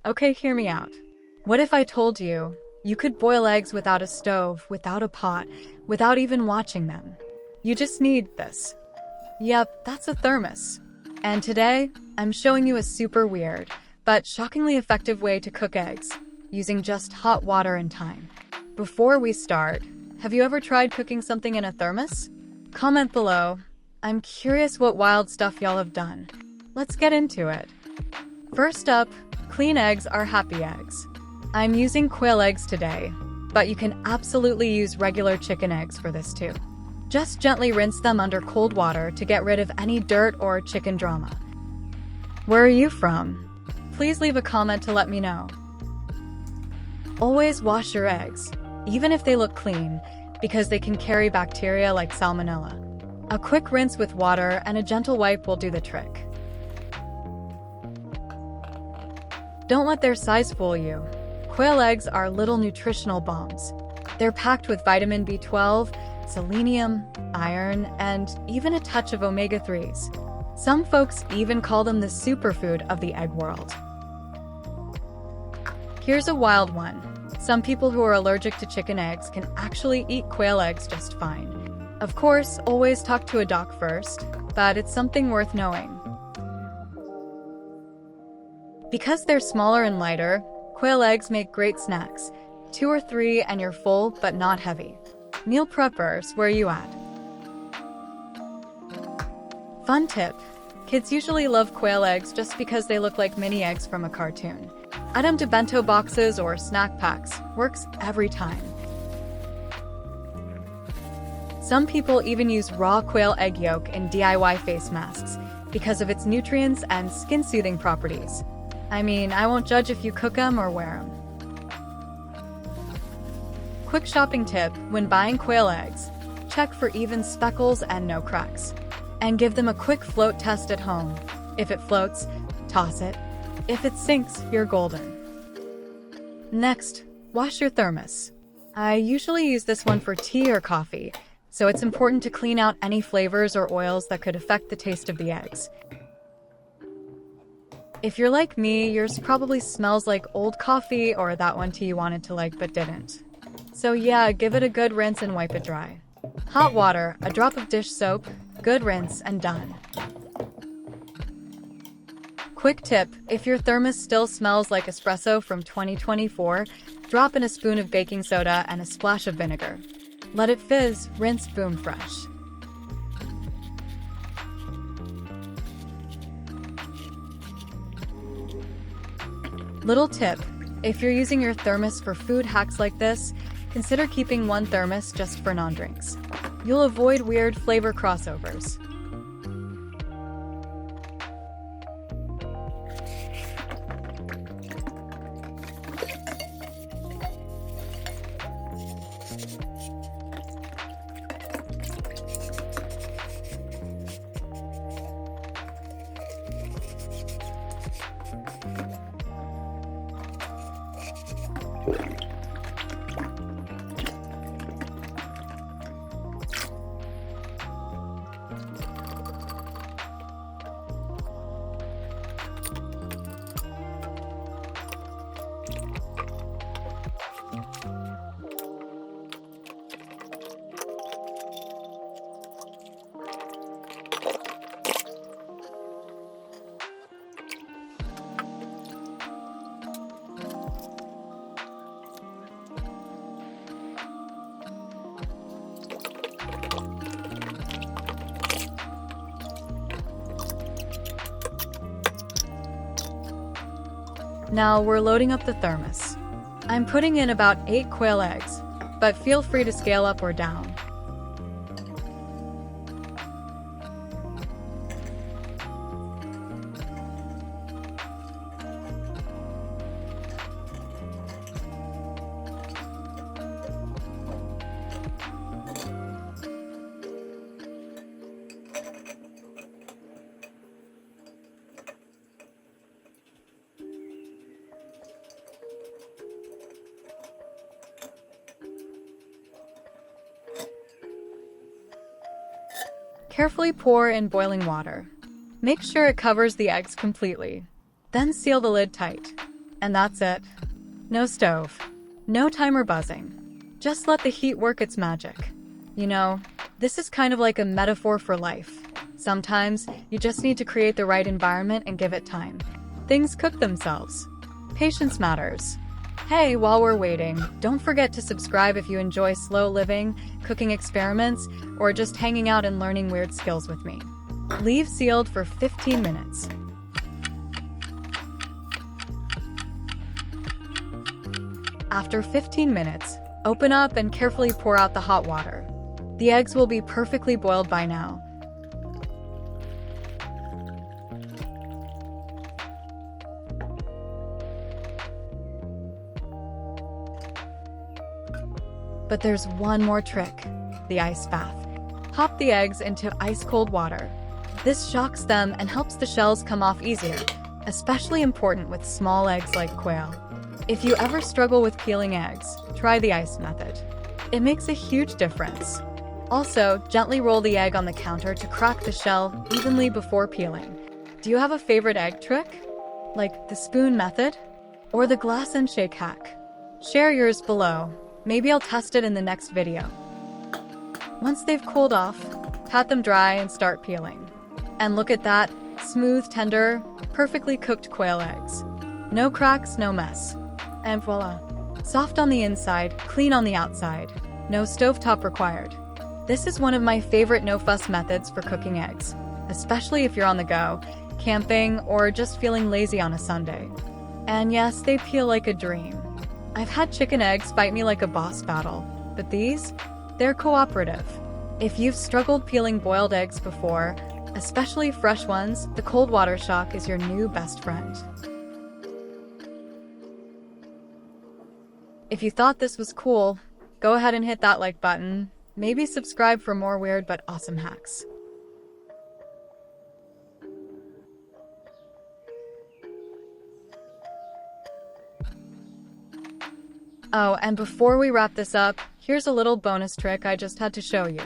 Okay, hear me out. What if I told you you could boil eggs without a stove, without a pot, without even watching them? You just need this. Yep, that's a thermos. And today, I'm showing you a super weird, but shockingly effective way to cook eggs, using just hot water and time. Before we start, have you ever tried cooking something in a thermos? Comment below. I'm curious what wild stuff y'all have done. Let's get into it. First up, clean eggs are happy eggs. I'm using quail eggs today, but you can absolutely use regular chicken eggs for this too. Just gently rinse them under cold water to get rid of any dirt or chicken drama. Where are you from? Please leave a comment to let me know. Always wash your eggs, even if they look clean, because they can carry bacteria like salmonella. A quick rinse with water and a gentle wipe will do the trick. Don't let their size fool you. Quail eggs are little nutritional bombs. They're packed with vitamin B12, selenium, iron, and even a touch of omega-3s. Some folks even call them the superfood of the egg world. Here's a wild one. Some people who are allergic to chicken eggs can actually eat quail eggs just fine. Of course, always talk to a doc first, but it's something worth knowing. Because they're smaller and lighter, quail eggs make great snacks. 2 or 3 and you're full, but not heavy. Meal preppers, where are you at? Fun tip. Kids usually love quail eggs just because they look like mini eggs from a cartoon. Add them to bento boxes or snack packs. Works every time. Some people even use raw quail egg yolk in DIY face masks because of its nutrients and skin-soothing properties. I mean, I won't judge if you cook them or wear them. Quick shopping tip, when buying quail eggs, check for even speckles and no cracks. And give them a quick float test at home. If it floats, toss it. If it sinks, you're golden. Next, wash your thermos. I usually use this one for tea or coffee, so it's important to clean out any flavors or oils that could affect the taste of the eggs. If you're like me, yours probably smells like old coffee or that one tea you wanted to like but didn't. So yeah, give it a good rinse and wipe it dry. Hot water, a drop of dish soap, good rinse, and done. Quick tip, if your thermos still smells like espresso from 2024, drop in a spoon of baking soda and a splash of vinegar. Let it fizz, rinse, boom, fresh. Little tip, if you're using your thermos for food hacks like this, consider keeping one thermos just for non-drinks. You'll avoid weird flavor crossovers. Now we're loading up the thermos. I'm putting in about 8 quail eggs, but feel free to scale up or down. Carefully pour in boiling water. Make sure it covers the eggs completely. Then seal the lid tight. And that's it. No stove. No timer buzzing. Just let the heat work its magic. You know, this is kind of like a metaphor for life. Sometimes, you just need to create the right environment and give it time. Things cook themselves. Patience matters. Hey, while we're waiting, don't forget to subscribe if you enjoy slow living, cooking experiments, or just hanging out and learning weird skills with me. Leave sealed for 15 minutes. After 15 minutes, open up and carefully pour out the hot water. The eggs will be perfectly boiled by now. But there's one more trick, the ice bath. Pop the eggs into ice-cold water. This shocks them and helps the shells come off easier, especially important with small eggs like quail. If you ever struggle with peeling eggs, try the ice method. It makes a huge difference. Also, gently roll the egg on the counter to crack the shell evenly before peeling. Do you have a favorite egg trick? Like the spoon method? Or the glass and shake hack? Share yours below. Maybe I'll test it in the next video. Once they've cooled off, pat them dry and start peeling. And look at that, smooth, tender, perfectly cooked quail eggs. No cracks, no mess. And voila. Soft on the inside, clean on the outside. No stovetop required. This is one of my favorite no-fuss methods for cooking eggs, especially if you're on the go, camping, or just feeling lazy on a Sunday. And yes, they peel like a dream. I've had chicken eggs fight me like a boss battle, but these? They're cooperative. If you've struggled peeling boiled eggs before, especially fresh ones, the cold water shock is your new best friend. If you thought this was cool, go ahead and hit that like button. Maybe subscribe for more weird but awesome hacks. Oh, and before we wrap this up, here's a little bonus trick I just had to show you.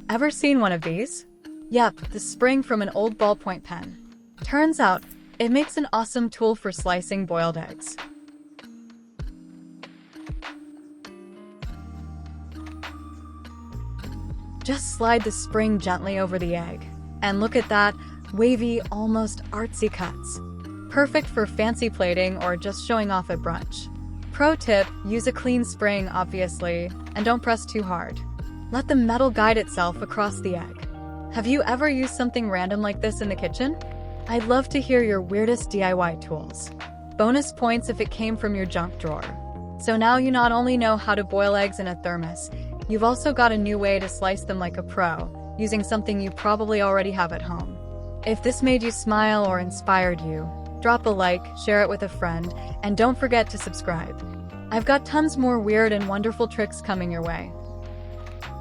Ever seen one of these? Yep, the spring from an old ballpoint pen. Turns out, it makes an awesome tool for slicing boiled eggs. Just slide the spring gently over the egg. And look at that, wavy, almost artsy cuts. Perfect for fancy plating or just showing off at brunch. Pro tip, use a clean spring, obviously, and don't press too hard. Let the metal guide itself across the egg. Have you ever used something random like this in the kitchen? I'd love to hear your weirdest DIY tools. Bonus points if it came from your junk drawer. So now you not only know how to boil eggs in a thermos, you've also got a new way to slice them like a pro, using something you probably already have at home. If this made you smile or inspired you, drop a like, share it with a friend, and don't forget to subscribe. I've got tons more weird and wonderful tricks coming your way.